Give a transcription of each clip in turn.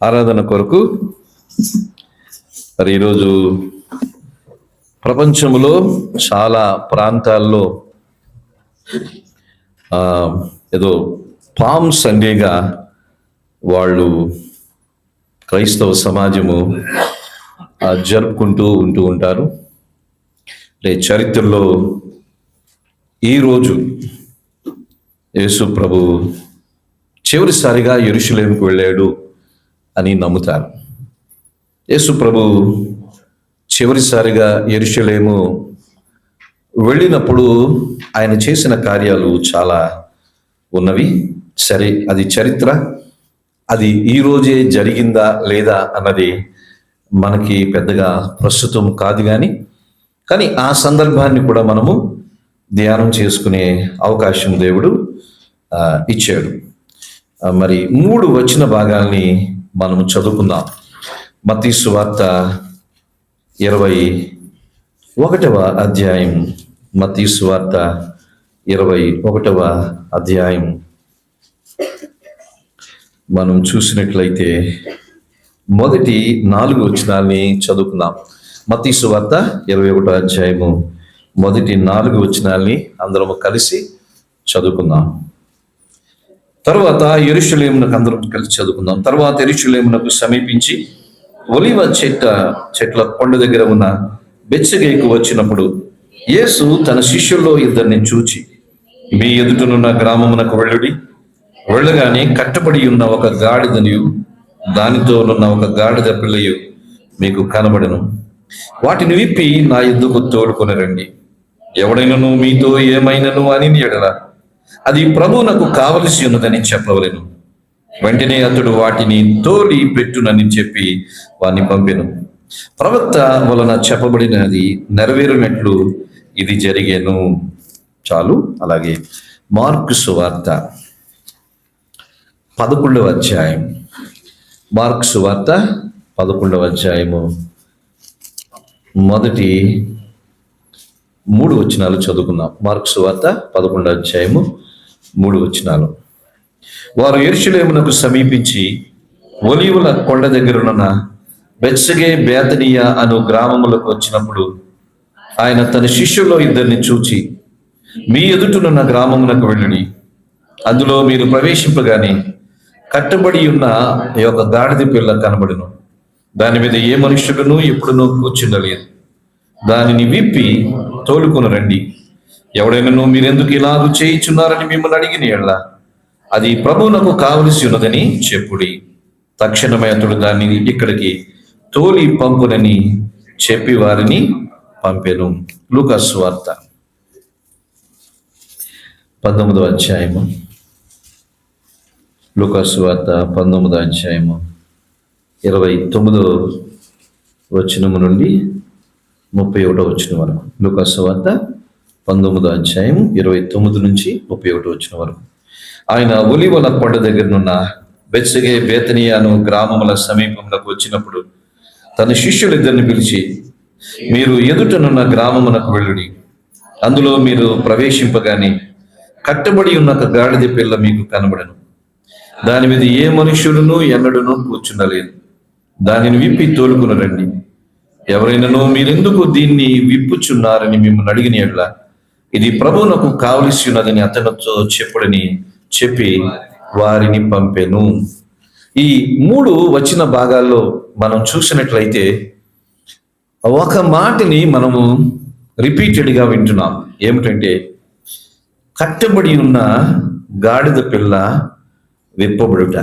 ఆరాధన కొరకు మరి ఈరోజు ప్రపంచంలో చాలా ప్రాంతాల్లో ఏదో పామ్ సండేగా వాళ్ళు క్రైస్తవ సమాజము జరుపుకుంటూ ఉంటారు. చరిత్రలో ఈరోజు యేసు ప్రభు చివరిసారిగా యెరూషలేముకు వెళ్ళాడు అని నమ్ముతారు. యేసు ప్రభు చివరిసారిగా యెరూషలేము వెళ్ళినప్పుడు ఆయన చేసిన కార్యాలు చాలా ఉన్నవి. సరే, అది చరిత్ర, అది ఈరోజే జరిగిందా లేదా అన్నది మనకి పెద్దగా ప్రస్తుతం కాదు. కానీ ఆ సందర్భాన్ని కూడా మనము ధ్యానం చేసుకునే అవకాశం దేవుడు ఇచ్చాడు. మరి 3 వచన భాగాల్ని మనము చదువుకుందాం. మత్తయి సువార్త 21వ అధ్యాయం. మత్తయి సువార్త 21వ అధ్యాయం మనం చూసినట్లయితే మొదటి 4 వచనాల్ని చదువుకుందాం. మత్తయి సువార్త 21వ అధ్యాయము మొదటి 4 వచనాల్ని అందరము కలిసి చదువుకుందాం. తర్వాత యెరూషలేమునకు అందరం కలిసి చదువుకుందాం. తర్వాత యెరూషలేమునకు సమీపించి ఒలీవ చెట్ల కొండ దగ్గర ఉన్న బెత్షెగేకు వచ్చినప్పుడు యేసు తన శిష్యుల్లో 2 చూచి, మీ ఎదుటనున్న గ్రామమునకు వెళ్ళగానే కట్టబడి ఉన్న ఒక గాడిదనియు దానితోనున్న ఒక గాడిద పిల్లయు మీకు కనబడెను. వాటిని విప్పి నా యొద్దకు తోడుకొని రండి. ఎవడైనను మీతో ఏమైనను అని ఎడల అది ప్రభువునకు కావలసి ఉన్నదని చెప్పవలెను. వెంటనే అతడు వాటిని తోలి పెట్టునని చెప్పి వారిని పంపెను. ప్రవక్త వలన చెప్పబడినది నెరవేరినట్లు ఇది జరిగేను. చాలు. అలాగే మార్కు సువార్త 11వ అధ్యాయం. మార్కు సువార్త 11వ అధ్యాయము మొదటి 3 వచనాలు చదువుకుందాం. మార్కు సువార్త 11వ అధ్యాయము 3 వచనాలు. వారు యెరూషలేమునకు సమీపించి ఒలీవల కొండ దగ్గరున్న బెత్షెగే బేతనియా అను గ్రామములకు వచ్చినప్పుడు ఆయన తన శిష్యుల్లో 2 చూచి, మీ ఎదుటనున్న గ్రామమునకు వెళ్ళుడి. అందులో మీరు ప్రవేశింపగానే కట్టబడి ఉన్న ఈ యొక్క గాడిద పిల్ల కనబడును. దాని మీద ఏ మనుష్యుడును ఎప్పుడునూ కూర్చుండలేదు. దానిని విప్పి తోలుకొని రండి. ఎవడైనాను మీరెందుకు ఇలాగూ చేయుచున్నారని మిమ్మల్ని అడిగిన యెడల అది ప్రభువునకు కావలసి ఉన్నదని చెప్పుడి. తక్షణమే అతడు దాన్ని ఇక్కడికి తోలి పంపునని చెప్పి వారిని పంపెను. లూకా సువార్త 19వ అధ్యాయము. లూకా సువార్త 19వ అధ్యాయము 29వ వచనము నుండి 31వ వచనం వరకు. లూకా సువార్త 19వ అధ్యాయం 29 నుంచి 31వ వచనం వరకు. ఆయన ఒలీవల కొండ దగ్గరనున్న బెత్షెగే బేతనియాను గ్రామముల సమీపమునకు వచ్చినప్పుడు తన శిష్యులు 2 పిలిచి, మీరు ఎదుటనున్న గ్రామమునకు వెళ్ళుడి. అందులో మీరు ప్రవేశింపగానే కట్టబడి ఉన్న ఒక గాడిద పిల్ల మీకు కనబడను. దాని మీద ఏ మనుష్యుడును ఎన్నడూనూ కూర్చుండలేదు. దానిని విప్పి తోలుకుని రండి. ఎవరైనాను మీరెందుకు దీన్ని విప్పుచున్నారని మిమ్మల్ని అడిగిన యెడల ఇది ప్రభువునకు కావలసి ఉన్నదని అతనితో చెప్పుడని చెప్పి వారిని పంపెను. ఈ 3 వచన భాగాల్లో మనం చూసినట్లయితే ఒక మాటని మనము రిపీటెడ్గా వింటున్నాం. ఏమిటంటే, కట్టబడి ఉన్న గాడిద పిల్ల విప్పబడుట.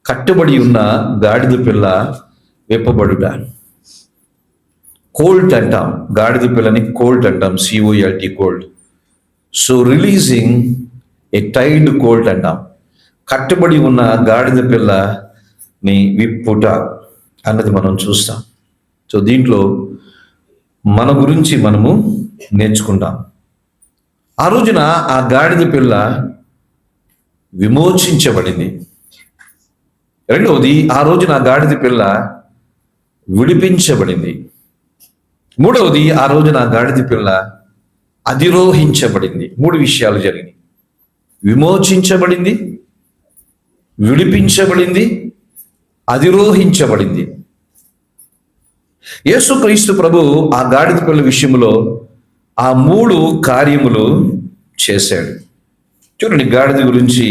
కట్టబడి ఉన్న గాడిద పిల్ల విప్పబడుట. కోల్ట్ అంటాం, గాడిద పిల్లని కోల్ట్ అంటాం, COLT, కోల్ట్. సో రిలీజింగ్ ఏ టైడ్ కోల్ట్ అంటాం. కట్టబడి ఉన్న గాడిద పిల్లని విప్పుట అన్నది మనం చూస్తాం. సో దీంట్లో మన గురించి మనము నేర్చుకుంటాం. ఆ రోజున ఆ గాడిద పిల్ల విమోచించబడింది. రెండవది, ఆ రోజున ఆ గాడిద పిల్ల విడిపించబడింది. మూడవది, ఆ రోజున ఆ గాడిద పిల్ల అధిరోహించబడింది. 3 విషయాలు జరిగినాయి. విమోచించబడింది, విడిపించబడింది, అధిరోహించబడింది. యేసుక్రీస్తు ప్రభు ఆ గాడిద పిల్ల విషయంలో ఆ 3 కార్యములు చేశాడు. చూడండి, గాడిద గురించి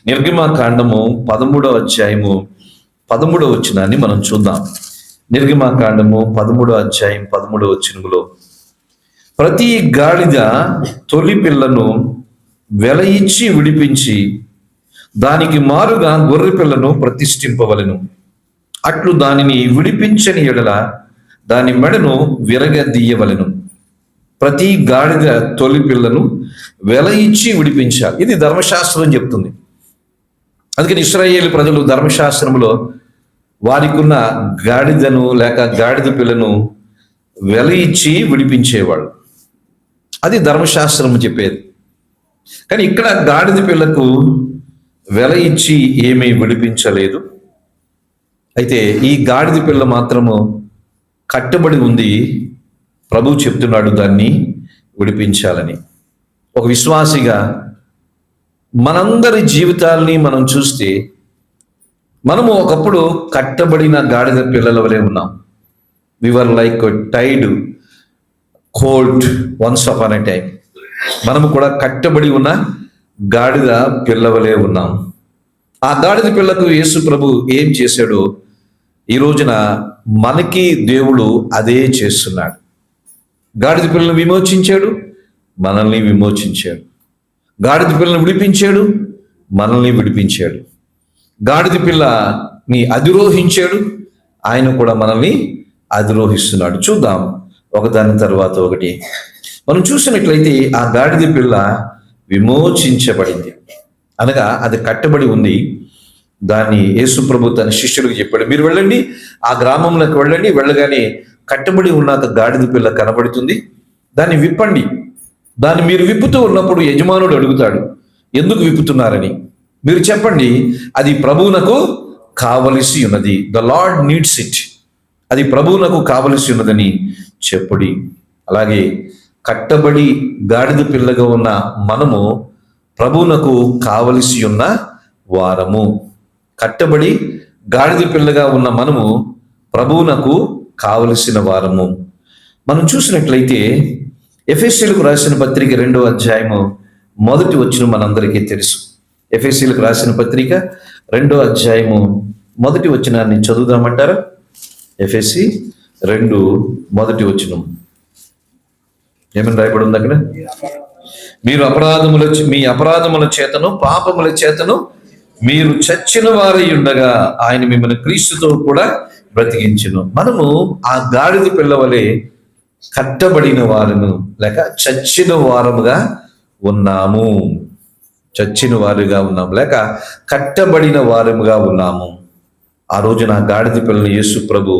నిర్గమాకాండము 13వ అధ్యాయము 13వ వచనాన్ని మనం చూద్దాం. నిర్గమాకాండము 13వ అధ్యాయం 13వ వచనములో, ప్రతి గాడిద తొలి పిల్లను వెల ఇచ్చి విడిపించి దానికి మారుగా గొర్రె పిల్లను ప్రతిష్ఠింపవలెను. అట్లు దానిని విడిపించని ఎడల దాని మెడను విరగదీయవలెను. ప్రతి గాడిద తొలి పిల్లను వెల ఇచ్చి విడిపించాలి. ఇది ధర్మశాస్త్రం చెప్తుంది. అందుకని ఇశ్రాయేలు ప్రజలు ధర్మశాస్త్రంలో వారికి ఉన్న గాడిదను లేక గాడిద పిల్లను వెల ఇచ్చి విడిపించేవాడు. అది ధర్మశాస్త్రం చెప్పేది. కానీ ఇక్కడ గాడిద పిల్లకు వెల ఇచ్చి ఏమీ విడిపించలేదు. అయితే ఈ గాడిద పిల్ల మాత్రము కట్టబడి ఉంది. ప్రభు చెప్తున్నాడు దాన్ని విడిపించాలని. ఒక విశ్వాసిగా మనందరి జీవితాల్ని మనం చూస్తే మనము ఒకప్పుడు కట్టబడిన గాడిద పిల్లల వలె ఉన్నాం. We were like tied colt once upon a time. మనము కూడా కట్టబడి ఉన్న గాడిద పిల్ల వలె ఉన్నాం. ఆ గాడిద పిల్లకు యేసు ప్రభు ఏం చేశాడో ఈ రోజున మనకి దేవుడు అదే చేస్తున్నాడు. గాడిద పిల్లను విమోచించాడు, మనల్ని విమోచించాడు. గాడిద పిల్లను విడిపించాడు, మనల్ని విడిపించాడు. గాడిద పిల్లని అధిరోహించాడు, ఆయన కూడా మనల్ని అధిరోహిస్తున్నాడు. చూద్దాం ఒకదాని తర్వాత ఒకటి. మనం చూసినట్లయితే ఆ గాడిద పిల్ల విమోచించబడింది, అనగా అది కట్టబడి ఉంది. దాన్ని యేసు ప్రభు తన శిష్యులకు చెప్పాడు, మీరు వెళ్ళండి, ఆ గ్రామంలోకి వెళ్ళండి, వెళ్ళగానే కట్టబడి ఉన్నాక గాడిద పిల్ల కనబడుతుంది, దాన్ని విప్పండి. దాన్ని మీరు విప్పుతూ ఉన్నప్పుడు యజమానుడు అడుగుతాడు, ఎందుకు విప్పుతున్నారని. మీరు చెప్పండి, అది ప్రభువునకు కావలసి ఉన్నది, ద లార్డ్ నీడ్స్ ఇట్, అది ప్రభువునకు కావలసి ఉన్నదని చెప్పుడి. అలాగే కట్టబడి గాడిద పిల్లగా ఉన్న మనము ప్రభువునకు కావలసి ఉన్న వారము. కట్టబడి గాడిద పిల్లగా ఉన్న మనము ప్రభువునకు కావలసిన వారము. మనం చూసినట్లయితే ఎఫెసీయులకు రాసిన పత్రిక 2వ అధ్యాయము 1వ వచనం మనందరికీ తెలుసు. ఎఫెసీయులకు రాసిన పత్రిక 2వ అధ్యాయము 1వ వచనాన్ని చదువుదామంటారా? ఎఫెసీ 2:1 వచనం ఏమని రాయబడి ఉంది అక్కడ? మీరు మీ అపరాధముల చేతను పాపముల చేతను మీరు చచ్చిన వారై ఉండగా ఆయన మిమ్మల్ని క్రీస్తుతో కూడా బ్రతికించును. మనము ఆ గాడిద పిల్ల వలె కట్టబడిన వారును లేక చచ్చిన వారముగా ఉన్నాము. చచ్చిన వారుగా ఉన్నాము లేక కట్టబడిన వారముగా ఉన్నాము. ఆ రోజున గాడిద పిల్లను యేసు ప్రభు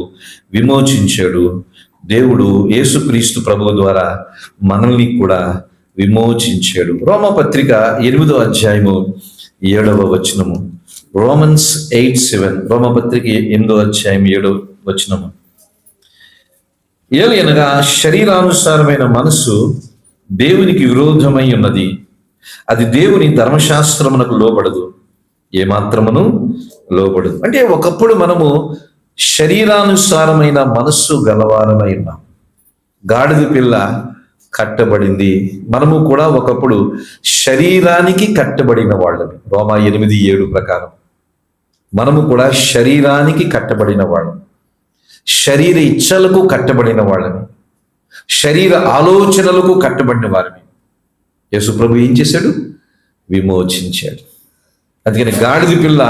విమోచించాడు. దేవుడు యేసుక్రీస్తు ప్రభు ద్వారా మనల్ని కూడా విమోచించాడు. రోమపత్రిక 8వ అధ్యాయము 7వ వచనము. రోమన్స్ 8:7. రోమపత్రిక 8వ అధ్యాయం 7వ వచనము. ఏలయనగా శరీరానుసారమైన మనసు దేవునికి విరోధమై ఉన్నది, అది దేవుని ధర్మశాస్త్రమునకు లోబడదు, ఏమాత్రమును లోబడదు. అంటే ఒకప్పుడు మనము శరీరానుసారమైన మనస్సు గలవారమై ఉన్నాం. గాడిద పిల్ల కట్టబడింది, మనము కూడా ఒకప్పుడు శరీరానికి కట్టబడిన వాళ్ళని. రోమా 8:7 ప్రకారం మనము కూడా శరీరానికి కట్టబడిన వాళ్ళం, శరీర ఇచ్చలకు కట్టబడిన వాళ్ళని, శరీర ఆలోచనలకు కట్టబడిన వారిని యేసు ప్రభు ఏం చేశాడు? విమోచించాడు. అందుకని గాడిద పిల్ల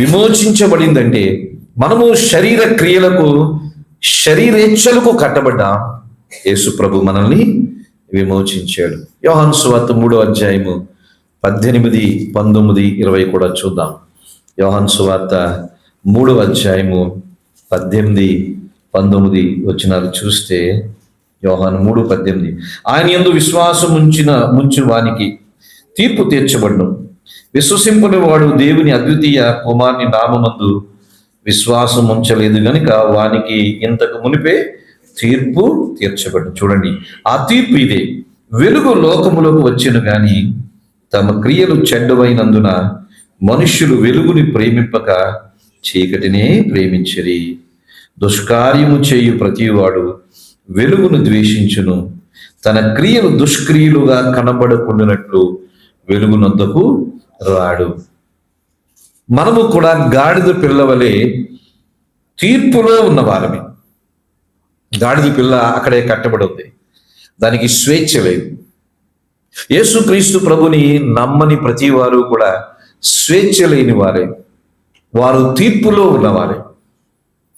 విమోచించబడిందంటే మనము శరీర క్రియలకు శరీరేచ్ఛలకు కట్టబడ్డాం, యేసు ప్రభు మనల్ని విమోచించాడు. యోహాను సువార్త 3వ అధ్యాయము 18, 19, 20 కూడా చూద్దాం. యోహాను సువార్త 3వ అధ్యాయము 18, 19 వచనాలు చూస్తే, యోహాను 3:18, ఆయన యందు విశ్వాసం ముంచిన వానికి తీర్పు తీర్చబడును, విశ్వసింపని వాడు దేవుని అద్వితీయ కుమారుని నామమందు విశ్వాసం ఉంచలేదు గనుక వానికి ఇంతకు మునిపే తీర్పు తీర్చబడు. చూడండి, ఆ తీర్పు ఇదే: వెలుగు లోకములోకి వచ్చెను గాని తమ క్రియలు చెడ్డవైనందున మనుష్యులు వెలుగుని ప్రేమింపక చీకటినే ప్రేమించిరి. దుష్కార్యము చేయు ప్రతివాడు వెలుగును ద్వేషించును, తన క్రియలు దుష్క్రియలుగా కనబడకుండానట్లు వెలుగునొద్దకు రాడు. మనము కూడా గాడిద పిల్లవలే తీర్పులో ఉన్న వారమే. గాడిద పిల్ల అక్కడే కట్టబడి ఉంది, దానికి స్వేచ్ఛ లేదు. యేసుక్రీస్తు ప్రభుని నమ్మని ప్రతి వారు కూడా స్వేచ్ఛ లేని వారే, వారు తీర్పులో ఉన్నవారే.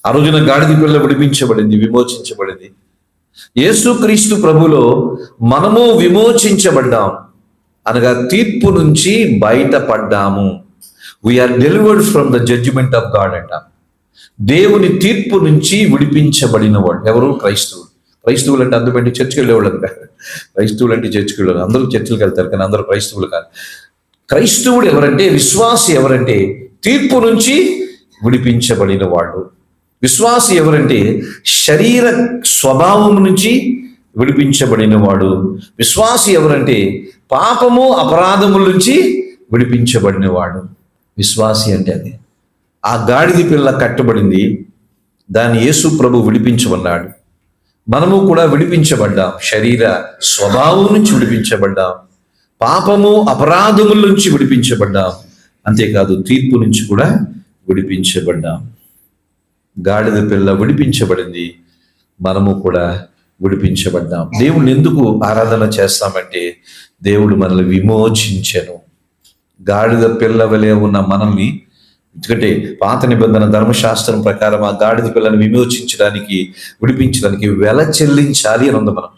ఆ రోజున గాడిద పిల్ల విడిపించబడింది, విమోచించబడింది. యేసుక్రీస్తు ప్రభులో మనము విమోచించబడ్డాం, అనగా తీర్పు నుంచి బయటపడ్డాము. We are delivered from the judgement of God అంట. దేవుని తీర్పు నుంచి విడిపించబడిన వాడు ఎవరు? క్రైస్తవులు. క్రైస్తవులు అంటే అందుకంటే చర్చికి వెళ్ళేవాళ్ళం కాదు. క్రైస్తవులు అంటే చర్చికి వెళ్ళారు, అందరూ చర్చిలకు వెళ్తారు, కానీ అందరూ క్రైస్తవులు కాదు. క్రైస్తవుడు ఎవరంటే, విశ్వాసి ఎవరంటే తీర్పు నుంచి విడిపించబడిన వాడు. విశ్వాసి ఎవరంటే శరీర స్వభావం నుంచి విడిపించబడిన వాడు. విశ్వాసి ఎవరంటే పాపము అపరాధముల నుంచి విడిపించబడిన వాడు. విశ్వాసి అంటే అది. ఆ గాడిద పిల్ల కట్టబడింది, దాన్ని యేసు ప్రభు విడిపించమన్నాడు. మనము కూడా విడిపించబడ్డాం, శరీర స్వభావం నుంచి విడిపించబడ్డాం, పాపము అపరాధముల నుంచి విడిపించబడ్డాం, అంతేకాదు తీర్పు నుంచి కూడా విడిపించబడ్డాం. గాడిద పిల్ల విడిపించబడింది, మనము కూడా విడిపించబడ్డాం. దేవుడిని ఎందుకు ఆరాధన చేస్తామంటే దేవుడు మనల్ని విమోచించెను. గాడిద పిల్ల వలె ఉన్న మనల్ని, ఎందుకంటే పాత నిబంధన ధర్మశాస్త్రం ప్రకారం ఆ గాడిద పిల్లని విమోచించడానికి, విడిపించడానికి వెల చెల్లించాలి అని ఉంది. మనం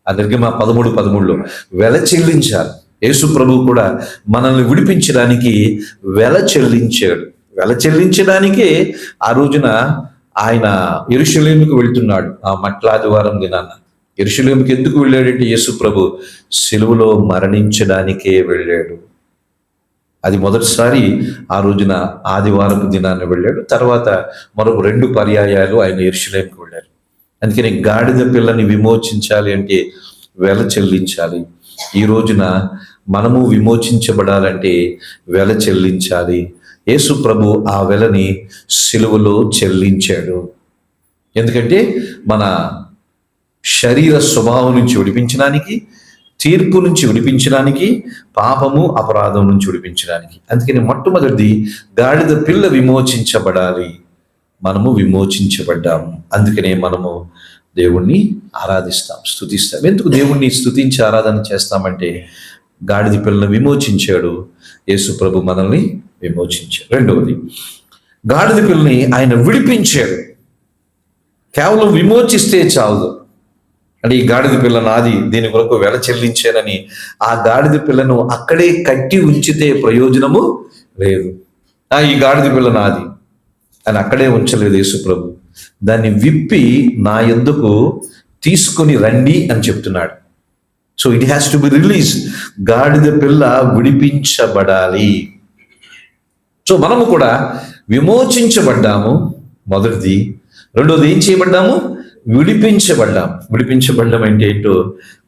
ఆ నిర్గమ 13:13లో వెల చెల్లించాలి. యేసు ప్రభు కూడా మనల్ని విడిపించడానికి వెల చెల్లించాడు. వెల చెల్లించడానికే ఆ రోజున ఆయన యెరూషలేముకు వెళ్తున్నాడు. ఆ మట్లాదివారం దినాన యెరూషలేముకి ఎందుకు వెళ్ళాడంటే యేసు ప్రభు సిలువలో మరణించడానికే వెళ్ళాడు. అది మొదటిసారి ఆ రోజున ఆదివారపు దినాన్ని వెళ్ళాడు. తర్వాత మరొక 2 పర్యాయాలు ఆయన యెరూషలేముకు వెళ్ళారు. అందుకని గాడిద పిల్లని విమోచించాలి అంటే వెల చెల్లించాలి. ఈ రోజున మనము విమోచించబడాలంటే వెల చెల్లించాలి. యేసు ప్రభు ఆ వెలని సిలువలో చెల్లించాడు. ఎందుకంటే మన శరీర స్వభావం నుంచి విడిపించడానికి, తీర్పు నుంచి విడిపించడానికి, పాపము అపరాధం నుంచి విడిపించడానికి. అందుకని మొట్టమొదటిది గాడిద పిల్ల విమోచించబడాలి, మనము విమోచించబడ్డాము. అందుకనే మనము దేవుణ్ణి ఆరాధిస్తాం, స్తుతిస్తాం. ఎందుకు దేవుణ్ణి స్తుతించి ఆరాధన చేస్తామంటే గాడిద పిల్లను విమోచించాడు యేసు ప్రభు, మనల్ని విమోచించాడు. రెండవది, గాడిద పిల్లని ఆయన విడిపించాడు. కేవలం విమోచిస్తే చాలదు. అంటే ఈ గాడిద పిల్ల నాది, దీని కొరకు వెల చెల్లించానని ఆ గాడిద పిల్లను అక్కడే కట్టి ఉంచితే ప్రయోజనము లేదు. ఈ గాడిద పిల్ల నాది అని అక్కడే ఉంచలేదు యేసు ప్రభు. దాన్ని విప్పి నా యొద్దకు తీసుకొని రండి అని చెప్తున్నాడు. So it has to be release. గాడిద పిల్ల విడిపించబడాలి. సో మనము కూడా విమోచించబడ్డాము, మొదటిది. రెండోది ఏం చేయబడ్డాము? విడిపించబడ్డాం. విడిపించబడ్డం అంటే ఏంటో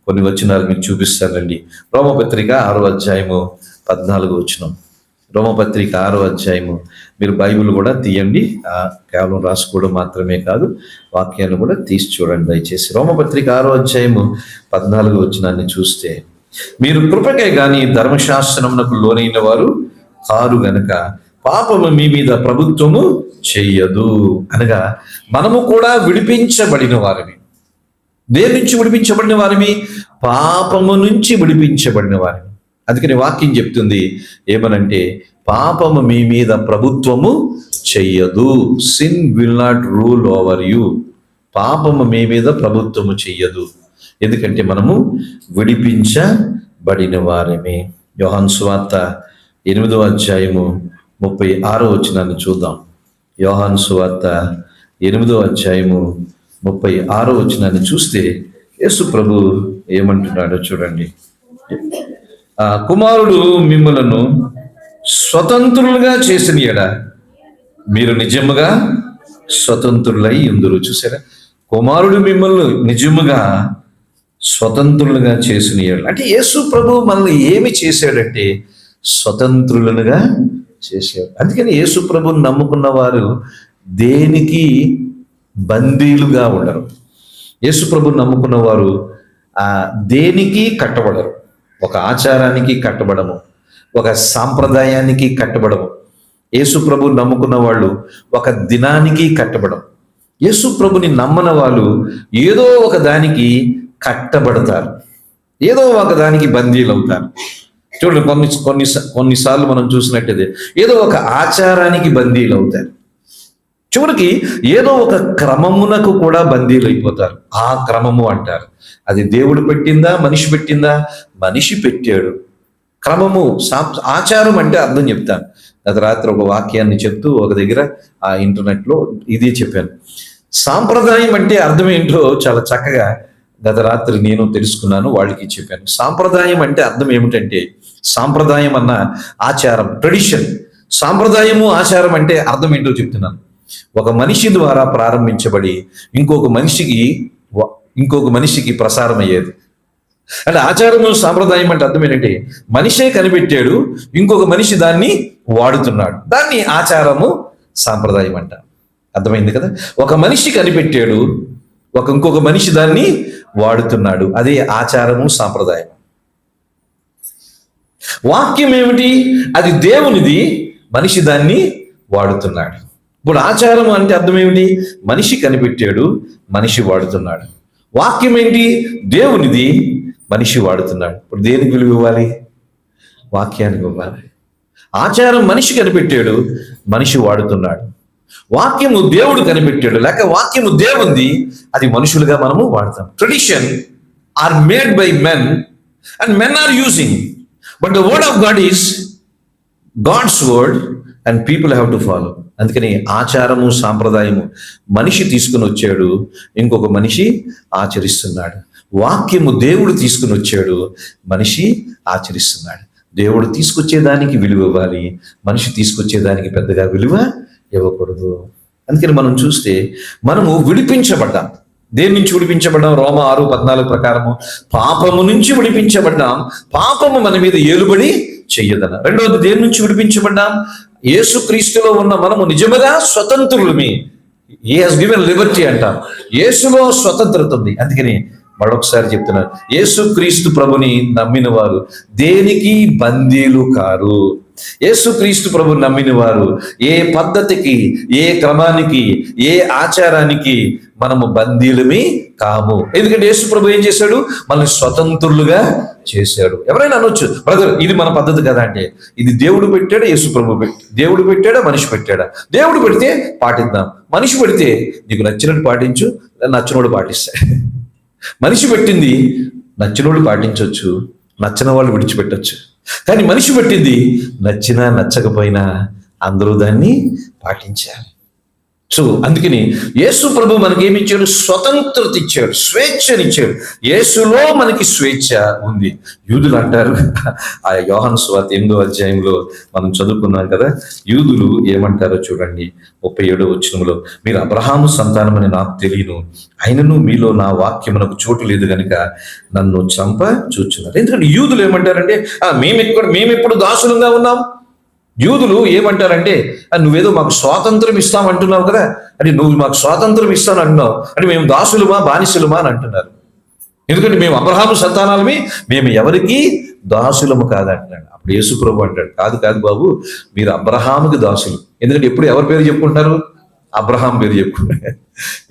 కొన్ని వచనాలు మీకు చూపిస్తానండి. రోమపత్రిక 6:14. రోమపత్రిక 6 మీరు బైబిల్ కూడా తీయండి. కేవలం రాసుకోవడం మాత్రమే కాదు, వాక్యాన్ని కూడా తీసి చూడండి దయచేసి. రోమపత్రిక 6:14 చూస్తే, మీరు కృపకే గాని ధర్మశాస్త్రమునకు లోనైన వారు కారు గనక పాపము మీ మీద ప్రభుత్వము చెయ్యదు. అనగా మనము కూడా విడిపించబడిన వారిని. దేని నుంచి విడిపించబడిన వారిని? పాపము నుంచి విడిపించబడిన వారిని. అందుకని వాక్యం చెప్తుంది ఏమనంటే, పాపము మీ మీద ప్రభుత్వము చెయ్యదు. Sin will not rule over you. పాపము మీ మీద ప్రభుత్వము చెయ్యదు, ఎందుకంటే మనము విడిపించబడిన వారమే. యోహాను సువార్త 8:36 చూద్దాం. యోహాను సువార్త 8:36 చూస్తే యేసు ప్రభు ఏమంటున్నాడో చూడండి. కుమారుడు మిమ్మలను స్వతంత్రులుగా చేసిన యెడల మీరు నిజముగా స్వతంత్రులై ఉందురు. చూసారా, కుమారుడు మిమ్మల్ని నిజముగా స్వతంత్రులుగా చేసిన యెడల అంటే యేసు ప్రభు మనల్ని ఏమి చేశాడంటే స్వతంత్రులుగా చేసేవారు. అందుకని యేసు ప్రభువుని నమ్ముకున్న వారు దేనికి బందీలుగా ఉండరు. యేసు ప్రభువుని నమ్ముకున్న వారు దేనికి కట్టబడరు. ఒక ఆచారానికి కట్టబడము, ఒక సాంప్రదాయానికి కట్టబడము. యేసు ప్రభువుని నమ్ముకున్న వాళ్ళు ఒక దినానికి కట్టబడం. యేసు ప్రభుని నమ్మని వాళ్ళు ఏదో ఒక దానికి కట్టబడతారు, ఏదో ఒక దానికి బందీలు అవుతారు. చూడండి, కొన్నిసార్లు మనం చూసినట్టయితే ఏదో ఒక ఆచారానికి బందీలు అవుతారు. చివరికి ఏదో ఒక క్రమమునకు కూడా బందీలు అయిపోతారు. ఆ క్రమము అంటారు. అది దేవుడు పెట్టిందా, మనిషి పెట్టిందా? మనిషి పెట్టాడు. క్రమము, ఆచారం అంటే అర్థం చెప్తాను. గత రాత్రి ఒక వాక్యాన్ని చెప్తూ ఒక దగ్గర ఆ ఇంటర్నెట్లో ఇది చెప్పాను. సాంప్రదాయం అంటే అర్థం ఏంటో చాలా చక్కగా గత రాత్రి నేను తెలుసుకున్నాను, వాళ్ళకి చెప్పాను. సాంప్రదాయం అంటే అర్థం ఏమిటంటే, సాంప్రదాయం అన్న ఆచారం, ట్రెడిషన్. సాంప్రదాయము ఆచారం అంటే అర్థం ఏంటో చెప్తున్నాను. ఒక మనిషి ద్వారా ప్రారంభించబడి ఇంకొక మనిషికి ప్రసారం అయ్యేది. అంటే ఆచారము సాంప్రదాయం అంటే అర్థం ఏంటంటే, మనిషే కనిపెట్టాడు, ఇంకొక మనిషి దాన్ని వాడుతున్నాడు. దాన్ని ఆచారము సాంప్రదాయం అంట. అర్థమైంది కదా? ఒక మనిషి కనిపెట్టాడు, ఇంకొక మనిషి దాన్ని వాడుతున్నాడు. అదే ఆచారము సాంప్రదాయం. వాక్యం ఏమిటి? అది దేవునిది, మనిషి దాన్ని వాడుతున్నాడు. ఇప్పుడు ఆచారం అంటే అర్థం ఏమిటి? మనిషి కనిపెట్టాడు, మనిషి వాడుతున్నాడు. వాక్యం ఏంటి? దేవునిది, మనిషి వాడుతున్నాడు. ఇప్పుడు దేనికి విలువ ఇవ్వాలి? వాక్యానికి ఇవ్వాలి. ఆచారం మనిషి కనిపెట్టాడు, మనిషి వాడుతున్నాడు. వాక్యము దేవుడు కనిపెట్టాడు, లేక వాక్యము దేవుంది, అది మనుషులుగా మనము వాడతాం. Tradition are made by men and men are using, but the word of God is God's word and people have to follow. అందుకని ఆచారము సాంప్రదాయము మనిషి తీసుకుని వచ్చాడు, ఇంకొక మనిషి ఆచరిస్తున్నాడు. వాక్యము దేవుడు తీసుకుని వచ్చాడు, మనిషి ఆచరిస్తున్నాడు. దేవుడు తీసుకొచ్చేదానికి విలువ ఇవ్వాలి, మనిషి తీసుకొచ్చేదానికి పెద్దగా విలువ ఇవ్వకూడదు. అందుకని మనం చూస్తే మనము విడిపించబడ్డాం. దేని నుంచి విడిపించబడ్డాం? రోమా 6:14 ప్రకారము పాపము నుంచి విడిపించబడ్డాం. పాపము మన మీద ఏలుబడి చెయ్యదన. రెండవది, దేని నుంచి విడిపించబడ్డాం? యేసుక్రీస్తులో ఉన్న మనము నిజముగా స్వతంత్రులమి. హి హస్ గివెన్ లిబర్టీ అంటాం. యేసులో స్వతంత్రత ఉంది. అందుకని మరొకసారి చెప్తున్నారు, యేసుక్రీస్తు ప్రభుని నమ్మిన వారు దేనికి బందీలు కారు. యేసుక్రీస్తు ప్రభుని నమ్మిన వారు ఏ పద్ధతికి, ఏ క్రమానికి, ఏ ఆచారానికి మనము బందీలమి కాము. ఎందుకంటే యేసు ప్రభు ఏం చేశాడు? మనల్ని స్వతంత్రులుగా చేశాడు. ఎవరైనా అనొచ్చు, బ్రదర్ ఇది మన పద్ధతి కదా అంటే, ఇది దేవుడు పెట్టాడా, యేసు ప్రభు దేవుడు పెట్టాడా, మనిషి పెట్టాడా? దేవుడు పెడితే పాటిద్దాం, మనిషి పెడితే నీకు నచ్చినట్టు పాటించు, నచ్చినోడు పాటిస్తాడు. మనిషి పెట్టింది నచ్చినోడు పాటించవచ్చు, నచ్చిన వాళ్ళు విడిచిపెట్టచ్చు. కానీ మనిషి పెట్టింది నచ్చినా నచ్చకపోయినా అందరూ దాన్ని పాటించాలి. సో అందుకని యేసు ప్రభు మనకి ఏమి ఇచ్చాడు? స్వతంత్రత ఇచ్చాడు, స్వేచ్ఛనిచ్చాడు. యేసులో మనకి స్వేచ్ఛ ఉంది. యూదులు అంటారు, ఆ యోహాను సువార్త 8వ అధ్యాయంలో మనం చదువుకున్నాం కదా, యూదులు ఏమంటారో చూడండి. 37వ వచనంలో, మీరు అబ్రహాము సంతానమని నాకు తెలియను, అయినను మీలో నా వాక్యమునకు చోటు లేదు గనుక నన్ను చంప చూచున్నారు. ఎందుకంటే యూదులు ఏమంటారంటే, మేమెప్పుడు దాసులుగా ఉన్నాం. యూదులు ఏమంటారంటే, నువ్వేదో మాకు స్వాతంత్రం ఇస్తామంటున్నావు కదా, అంటే నువ్వు మాకు స్వాతంత్రం ఇస్తాను అంటున్నావు, అంటే మేము దాసులుమా బానిసలుమా అని అంటున్నారు. ఎందుకంటే మేము అబ్రహాము సంతానాలమే, మేము ఎవరికి దాసులము కాదంటున్నాడు. అప్పుడు యేసు ప్రభు అంటాడు, కాదు బాబు, మీరు అబ్రహాముకి దాసులు. ఎందుకంటే ఎప్పుడు ఎవరి పేరు చెప్పుకుంటారు? అబ్రహాం పేరు చెప్పుకుంటారు.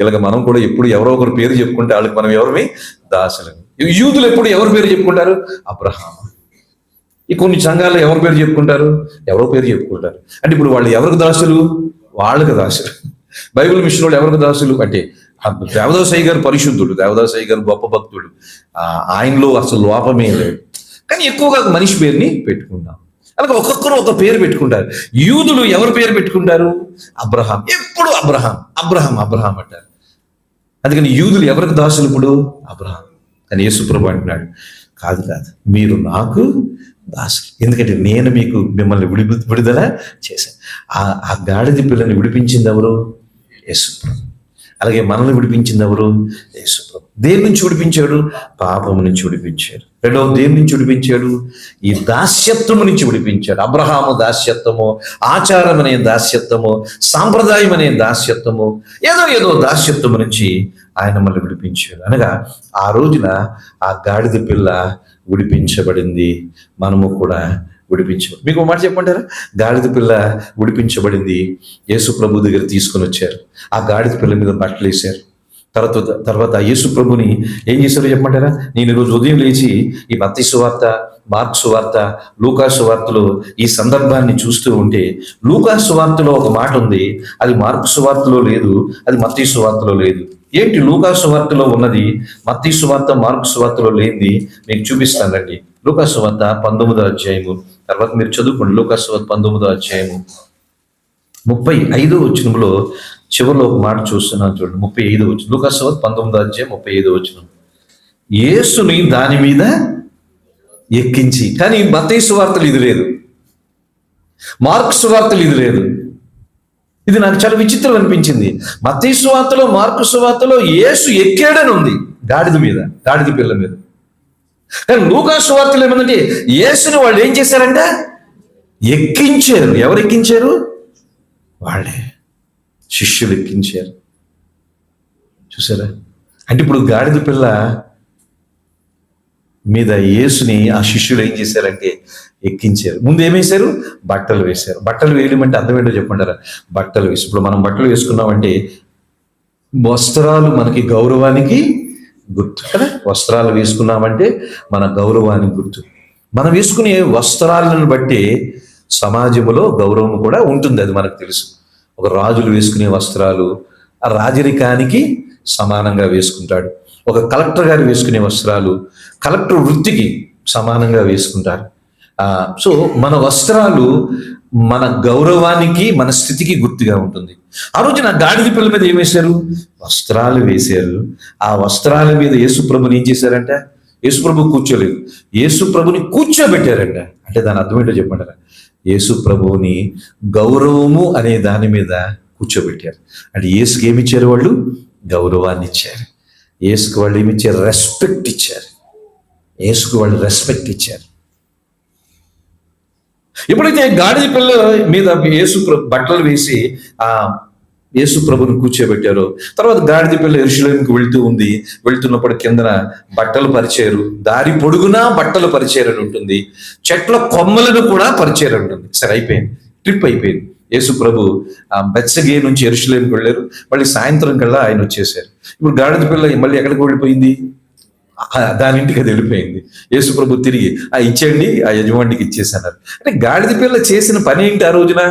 ఇలాగ మనం కూడా ఎప్పుడు ఎవరో ఒకరు పేరు చెప్పుకుంటే వాళ్ళకి మనం ఎవరిమి? దాసులమి. యూదులు ఎప్పుడు ఎవరి పేరు చెప్పుకుంటారు? అబ్రహాం. ఈ కొన్ని సంఘాలు ఎవరి పేరు చెప్పుకుంటారు? ఎవరో పేరు చెప్పుకుంటారు. అంటే ఇప్పుడు వాళ్ళు ఎవరికి దాసులు? వాళ్ళకి దాసులు. బైబిల్ మిషన్ వాళ్ళు ఎవరికి దాసులు అంటే, దేవదాసయ్య గారు పరిశుద్ధుడు, దేవదాసయ్య గారు గొప్ప భక్తుడు, ఆయనలో అసలు లోపమే లేదు. కానీ ఎక్కువగా మనిషి పేరుని పెట్టుకుంటాం. అలాగే ఒక్కొక్కరు ఒక పేరు పెట్టుకుంటారు. యూదులు ఎవరి పేరు పెట్టుకుంటారు? అబ్రహాం. ఎప్పుడు అబ్రహాం అబ్రహాం అబ్రహాం అంటారు. అందుకని యూదులు ఎవరికి దాసులు? ఇప్పుడు అబ్రహాం. కానీ యేసు ప్రభు అంటున్నాడు, కాదు మీరు నాకు దాసులు. ఎందుకంటే నేను మిమ్మల్ని విడుదల చేశాను. ఆ గాడిద పిల్లని విడిపించింది ఎవరు? యేసు ప్రభు. అలాగే మనల్ని విడిపించింది ఎవరు? యేసు ప్రభు. దేని నుంచి విడిపించాడు? పాపము నుంచి విడిపించాడు. రెండవ దేని నుంచి విడిపించాడు? ఈ దాస్యత్వము నుంచి విడిపించాడు. అబ్రహాము దాస్యత్వము, ఆచారం అనే దాస్యత్వము, సాంప్రదాయం అనే దాస్యత్వము, ఏదో దాస్యత్వము నుంచి ఆయన మనల్ని విడిపించాడు. అనగా ఆ రోజున ఆ గాడిద పిల్ల విడిపించబడింది, మనము కూడా విడిపించబడి. మీకు ఒక మాట చెప్పమంటారా? గాడిద పిల్ల విడిపించబడింది, యేసు ప్రభు దగ్గర తీసుకొని వచ్చారు. ఆ గాడిద పిల్ల మీద బట్టలు వేశారు. తర్వాత యేసు ప్రభుని ఏం చేశారో చెప్పమంటారా? నేను ఈరోజు ఉదయం లేచి ఈ మత్తయి సువార్త, మార్కు సువార్త, లూకా సువార్తలో ఈ సందర్భాన్ని చూస్తూ ఉంటే, లూకా సువార్తలో ఒక మాట ఉంది, అది మార్కు సువార్తలో లేదు, అది మత్తయి సువార్తలో లేదు. ఏంటి లూకా సువార్తలో ఉన్నది మత్తయి సువార్త, మార్కు సువార్తలో లేనిది? మీకు చూపిస్తాను రండి. లూకా సువార్త 19వ అధ్యాయము, తర్వాత మీరు చదువుకోండి. లూకా సువార్త 19వ అధ్యాయము 35వ వచనంలో చివరిలో ఒక మాట చూస్తున్నాను చూడండి. 35వ వచనం, లూకా సువార్త 19వ అధ్యాయం 35వ వచనం. యేసుని దాని మీద ఎక్కించి. కానీ మత్తయి సువార్తలు ఇది లేదు, మార్కు సువార్తలు ఇది లేదు. ఇది నాకు చాలా విచిత్రం అనిపించింది. మత్తయి సువార్తలో, మార్కు సువార్తలో యేసు ఎక్కాడని ఉంది గాడిద మీద, గాడిద పిల్ల మీద. కానీ లూకా సువార్తలో ఏమందంటే యేసుని వాళ్ళు ఏం చేశారంట? ఎక్కించారు. ఎవరు ఎక్కించారు? వాళ్ళే, శిష్యులు ఎక్కించారు. చూసారా? అంటే ఇప్పుడు గాడిద పిల్ల మీద యేసుని ఆ శిష్యులు ఏం చేశారంటే ఎక్కించారు. ముందు ఏమేశారు? బట్టలు వేశారు. బట్టలు వేయడం అంటే అర్థం ఏంటో చెప్పంటారా? బట్టలు వేసి, ఇప్పుడు మనం బట్టలు వేసుకున్నామంటే వస్త్రాలు మనకి గౌరవానికి గుర్తు కదా. వస్త్రాలు వేసుకున్నామంటే మన గౌరవానికి గుర్తు. మనం వేసుకునే వస్త్రాలను బట్టి సమాజంలో గౌరవం కూడా ఉంటుంది, అది మనకు తెలుసు. ఒక రాజులు వేసుకునే వస్త్రాలు ఆ రాజరికానికి సమానంగా వేసుకుంటాడు. ఒక కలెక్టర్ గారు వేసుకునే వస్త్రాలు కలెక్టర్ వృత్తికి సమానంగా వేసుకుంటారు. సో మన వస్త్రాలు మన గౌరవానికి, మన స్థితికి గుర్తుగా ఉంటుంది. ఆ రోజున గాడిద పిల్ల మీద ఏం వేశారు? వస్త్రాలు వేశారు. ఆ వస్త్రాల మీద యేసు ప్రభుని ఏం చేశారంట? యేసు ప్రభు కూర్చోలేదు, యేసు ప్రభుని కూర్చోబెట్టారంట. అంటే దాని అర్థం ఏంటో చెప్పంటారా? యేసు ప్రభువుని గౌరవము అనే దాని మీద కూర్చోబెట్టారు. అంటే యేసుకి ఏమి ఇచ్చారు? వాళ్ళు గౌరవాన్ని ఇచ్చారు. యేసుకు వాళ్ళు ఏమి ఇచ్చారు? రెస్పెక్ట్ ఇచ్చారు. యేసుకు వాళ్ళు రెస్పెక్ట్ ఇచ్చారు. ఎప్పుడైతే గాడిద పిల్ల మీద యేసు బట్టలు వేసి ఆ యేసు ప్రభుని కూర్చోబెట్టారో, తర్వాత గాడిద పిల్ల యెరూషలేముకి వెళ్తూ ఉంది. వెళ్తున్నప్పుడు కిందన బట్టలు పరిచారు, దారి పొడుగునా బట్టలు పరిచారు అని ఉంటుంది, చెట్ల కొమ్మలను కూడా పరిచారు ఉంటుంది. సరే, అయిపోయింది, ట్రిప్ అయిపోయింది. యేసు ప్రభు బెత్సగే నుంచి యెరూషలేముకి వెళ్ళారు. మళ్ళీ సాయంత్రం కల్లా ఆయన వచ్చేసారు. ఇప్పుడు గాడిద పిల్ల మళ్ళీ ఎక్కడికి వెళ్ళిపోయింది? దాని ఇంటికి అది వెళ్ళిపోయింది. యేసు ప్రభు తిరిగి ఇచ్చేయండి, ఆ యజమానికి ఇచ్చేసన్నారు. అంటే గాడిద పిల్ల చేసిన పని ఏంటి? ఆ రోజున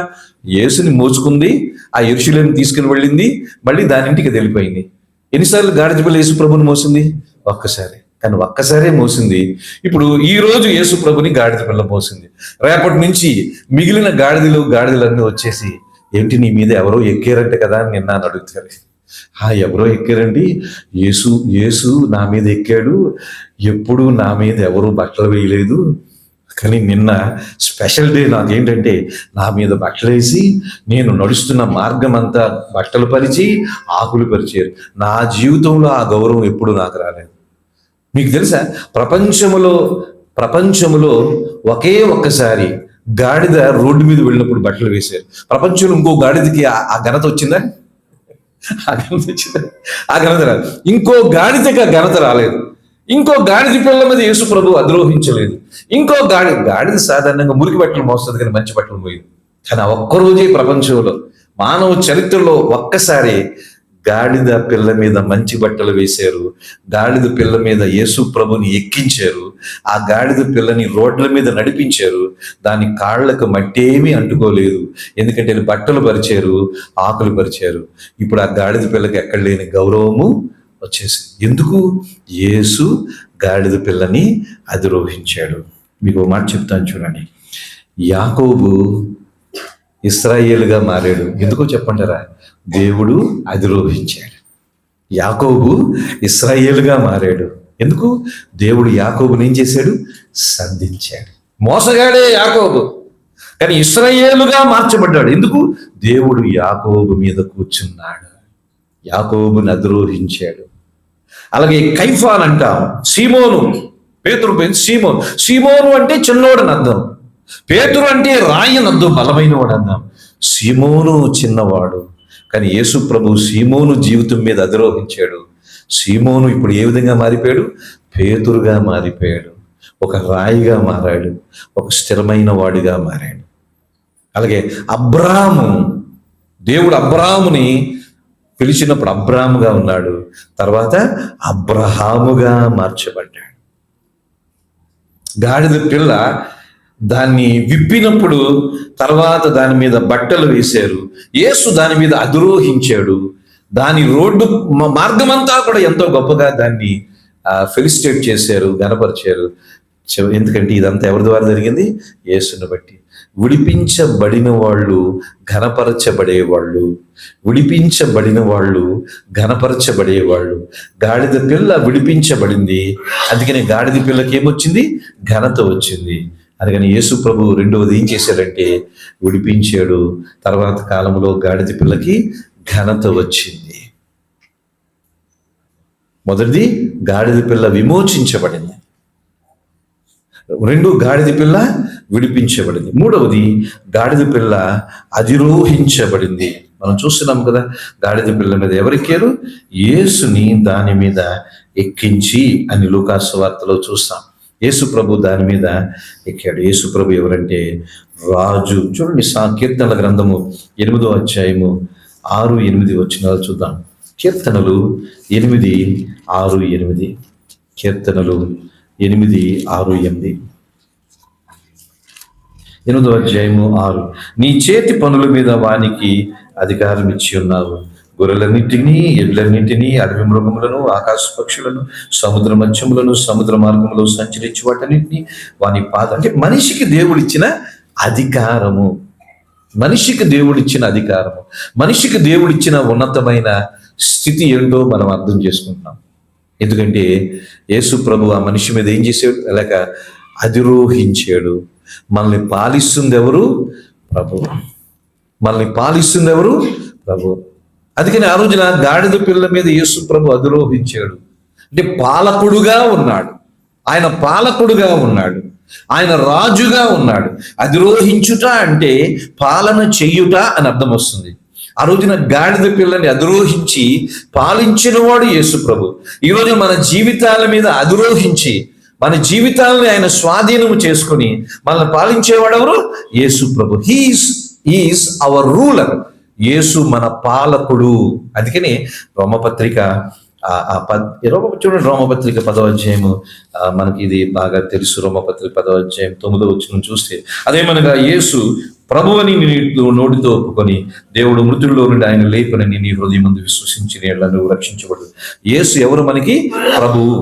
యేసుని మోసుకుంది, ఆ యెరూషలేము తీసుకుని వెళ్ళింది, మళ్ళీ దాని ఇంటికి అది వెళ్ళిపోయింది. ఎన్నిసార్లు గాడిద పిల్ల యేసు ప్రభుని మోసింది? ఒక్కసారి. కానీ ఒక్కసారే మోసింది. ఇప్పుడు ఈ రోజు యేసు ప్రభుని గాడిద పిల్ల మోసింది. రేపటి నుంచి మిగిలిన గాడిదలన్నీ వచ్చేసి, ఏంటి నీ మీద ఎవరో ఎక్కారంటే కదా అని నిన్న అడుగుతారు. ఎవరో ఎక్కారండి, యేసు నా మీద ఎక్కాడు, ఎప్పుడు నా మీద ఎవరు బట్టలు వేయలేదు, కానీ నిన్న స్పెషల్ డే నాకేంటంటే నా మీద బట్టలు వేసి నేను నడుస్తున్న మార్గం అంతా బట్టలు పరిచి ఆకులు పరిచారు. నా జీవితంలో ఆ గౌరవం ఎప్పుడు నాకు రాలేదు. మీకు తెలుసా, ప్రపంచములో ఒకే ఒక్కసారి గాడిద రోడ్డు మీద వెళ్ళినప్పుడు బట్టలు వేశారు. ప్రపంచంలో ఇంకో గాడిదకి ఆ ఘనత వచ్చిందా? ఆ ఘనత రాదు. ఇంకో గాడిదకి ఆ ఘనత రాలేదు. ఇంకో గాడిద పిల్ల మీద యేసు ప్రభు అద్రోహించలేదు. ఇంకో గాడిద సాధారణంగా మురికి బట్టలు మోస్తుంది, కానీ మంచి బట్టలు మోయదు. కానీ ఆ ఒక్కరోజే ప్రపంచంలో మానవ చరిత్రలో ఒక్కసారి గాడిద పిల్ల మీద మంచి బట్టలు వేశారు. గాడిద పిల్ల మీద యేసు ప్రభుని ఎక్కించారు. ఆ గాడిద పిల్లని రోడ్ల మీద నడిపించారు. దాని కాళ్లకు మట్టేమీ అంటుకోలేదు, ఎందుకంటే బట్టలు పరిచారు, ఆకులు పరిచారు. ఇప్పుడు ఆ గాడిద పిల్లకి ఎక్కడ లేని గౌరవము వచ్చేసింది. ఎందుకు? యేసు గాడిద పిల్లని అధిరోహించాడు. మీకు ఒక మాట చెప్తాను చూడండి. యాకోబు ఇశ్రాయేలుగా మారాడు. ఎందుకో చెప్పంటారా? దేవుడు అధిరోహించాడు. యాకోబు ఇశ్రాయేలుగా మారాడు. ఎందుకు? దేవుడు యాకోబుని ఏం చేశాడు? సంధించాడు. మోసగాడే యాకోబు, కానీ ఇశ్రాయేలుగా మార్చబడ్డాడు. ఎందుకు? దేవుడు యాకోబు మీద కూర్చున్నాడు. యాకోబుని అద్రోహించాడు. అలాగే కైఫా అని అంటాం. సీమోను, పేతురు పేరు సీమోను. సీమోను అంటే చిన్నోడని అర్థం. పేతురు అంటే రాయని అర్థం, బలమైన వాడు అర్థం. సీమోను చిన్నవాడు, కానీ యేసు ప్రభు సీమోను జీవితం మీద అధిరోహించాడు. సీమోను ఇప్పుడు ఏ విధంగా మారిపోయాడు? పేతురుగా మారిపోయాడు. ఒక రాయిగా మారాడు, ఒక స్థిరమైన వాడిగా మారాడు. అలాగే అబ్రాము, దేవుడు అబ్రాముని పిలిచినప్పుడు అబ్రాముగా ఉన్నాడు, తర్వాత అబ్రహాముగా మార్చబడ్డాడు. గాడిద పిల్ల దాన్ని విప్పినప్పుడు తర్వాత దాని మీద బట్టలు వేశారు. యేసు దాని మీద అధిరోహించాడు. దాని రోడ్డు మార్గమంతా కూడా ఎంతో గొప్పగా దాన్ని ఫెలిసిటేట్ చేశారు, గనపరిచారు. ఎందుకంటే ఇదంతా ఎవరి ద్వారా జరిగింది? యేసుని బట్టి. విడిపించబడిన వాళ్ళు ఘనపరచబడేవాళ్ళు, విడిపించబడిన వాళ్ళు ఘనపరచబడేవాళ్ళు. గాడిద పిల్ల విడిపించబడింది, అందుకని గాడిద పిల్లకి ఏమొచ్చింది? ఘనత వచ్చింది. అందుకని యేసు ప్రభు రెండవది ఏం చేశాడంటే విడిపించాడు. తర్వాత కాలంలో గాడిద పిల్లకి ఘనత వచ్చింది. మొదటిది గాడిద పిల్ల విమోచించబడింది, రెండు గాడిద పిల్ల విడిపించబడింది, మూడవది గాడిద పిల్ల అధిరోహించబడింది. మనం చూస్తున్నాం కదా, గాడిద పిల్ల మీద ఎవరెక్కారు? యేసుని దాని మీద ఎక్కించి అని లూకాసు వార్తలో చూస్తాం. యేసు ప్రభు దాని మీద ఎక్కాడు. యేసు ప్రభు ఎవరంటే రాజు. చూడండి, కీర్తనల గ్రంథము 8వ అధ్యాయము 6-8 వచనాలు చూద్దాం. కీర్తనలు 8:6-8. కీర్తనలు 8:6-8. 8వ అధ్యాయము 6. నీ చేతి పనుల మీద వానికి అధికారం ఇచ్చి ఉన్నావు. గొర్రెలన్నింటినీ, ఎడ్లన్నింటినీ, అడవి మృగములను, ఆకాశ పక్షులను, సముద్ర మత్స్యములను, సముద్ర మార్గంలో సంచరించి వాటన్నింటినీ వాని అంటే మనిషికి దేవుడిచ్చిన అధికారము, మనిషికి దేవుడిచ్చిన అధికారము, మనిషికి దేవుడిచ్చిన ఉన్నతమైన స్థితి ఏంటో మనం అర్థం చేసుకుంటున్నాం. ఎందుకంటే యేసు ప్రభు ఆ మనిషి మీద ఏం చేశాడు? అలాగ అధిరోహించాడు. మనల్ని పాలిస్తుంది ఎవరు? ప్రభు. మనల్ని పాలిస్తుంది ఎవరు? ప్రభు. అందుకని ఆ రోజున గాడిద పిల్ల మీద యేసు ప్రభు అధిరోహించాడు. అంటే పాలకుడుగా ఉన్నాడు, ఆయన పాలకుడుగా ఉన్నాడు, ఆయన రాజుగా ఉన్నాడు. అధిరోహించుట అంటే పాలన చెయ్యుట అని అర్థం వస్తుంది. ఆ రోజున గాడిద పిల్లని అధిరోహించి పాలించిన వాడు యేసు ప్రభు. ఈరోజు మన జీవితాల మీద అధిరోహించి మన జీవితాలని ఆయన స్వాధీనము చేసుకుని మనల్ని పాలించేవాడు ఎవరు? యేసు ప్రభు. He is our ruler. యేసు మన పాలకుడు. అందుకని రోమపత్రిక చూడండి, రోమపత్రిక 10వ అధ్యాయము, మనకి ఇది బాగా తెలుసు. రోమపత్రిక 10వ అధ్యాయం 9వ వచనం చూస్తే, అదేమనగా యేసు ప్రభువని నీ నోటితో ఒప్పుకొని దేవుడు మృతుల్లో నుండి ఆయన లేపనని నీ హృదయమందు విశ్వసించిన యెడల నువ్వు రక్షించబడు. యేసు ఎవరు మనకి? ప్రభువు.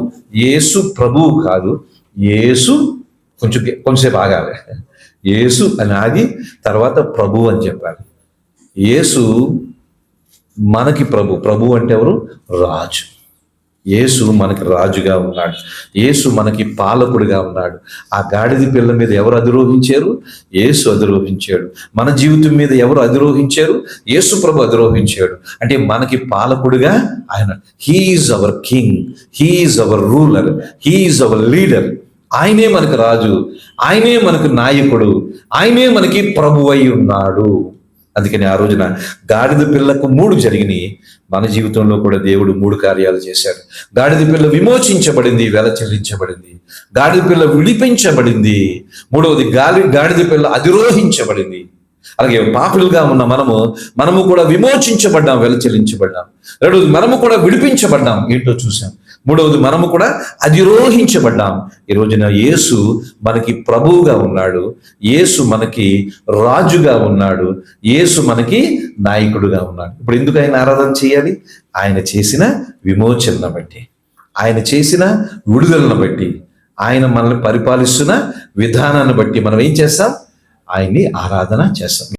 యేసు ప్రభువు కాదు, యేసు కొంచెంసేపు ఆగాలి. యేసు అని ఆగి తర్వాత ప్రభు అని చెప్పాలి. యేసు మనకి ప్రభు. ప్రభు అంటే ఎవరు? రాజు. యేసు మనకి రాజుగా ఉన్నాడు, యేసు మనకి పాలకుడిగా ఉన్నాడు. ఆ గాడిద పిల్ల మీద ఎవరు అధిరోహించారు? యేసు అధిరోహించాడు. మన జీవితం మీద ఎవరు అధిరోహించారు? యేసు ప్రభు అధిరోహించాడు. అంటే మనకి పాలకుడిగా ఆయన. He is our king, he is our ruler, he is our leader. ఆయనే మనకు రాజు, ఆయనే మనకు నాయకుడు, ఆయనే మనకి ప్రభు అయి ఉన్నాడు. అందుకని ఆ రోజున గాడిద పిల్లకు 3 జరిగినాయి. మన జీవితంలో కూడా దేవుడు 3 కార్యాలు చేశాడు. గాడిద పిల్ల విమోచించబడింది, వెల చెల్లించబడింది. గాడిద పిల్ల విడిపించబడింది. మూడవది గాడిద పిల్ల అధిరోహించబడింది. అలాగే పాపులుగా ఉన్న మనము కూడా విమోచించబడ్డాం, వెల చెల్లించబడ్డాం. రెండవది మనము కూడా విడిపించబడ్డాం, ఏంటో చూసాం. మూడవది మనము కూడా అధిరోహించబడ్డాం. ఈ రోజున యేసు మనకి ప్రభువుగా ఉన్నాడు, యేసు మనకి రాజుగా ఉన్నాడు, యేసు మనకి నాయకుడుగా ఉన్నాడు. ఇప్పుడు ఎందుకు ఆయన ఆరాధన చేయాలి? ఆయన చేసిన విమోచనను బట్టి, ఆయన చేసిన విడుదలను బట్టి, ఆయన మనల్ని పరిపాలిస్తున్న విధానాన్ని బట్టి మనం ఏం చేస్తాం? ఆయన్ని ఆరాధన చేస్తాం.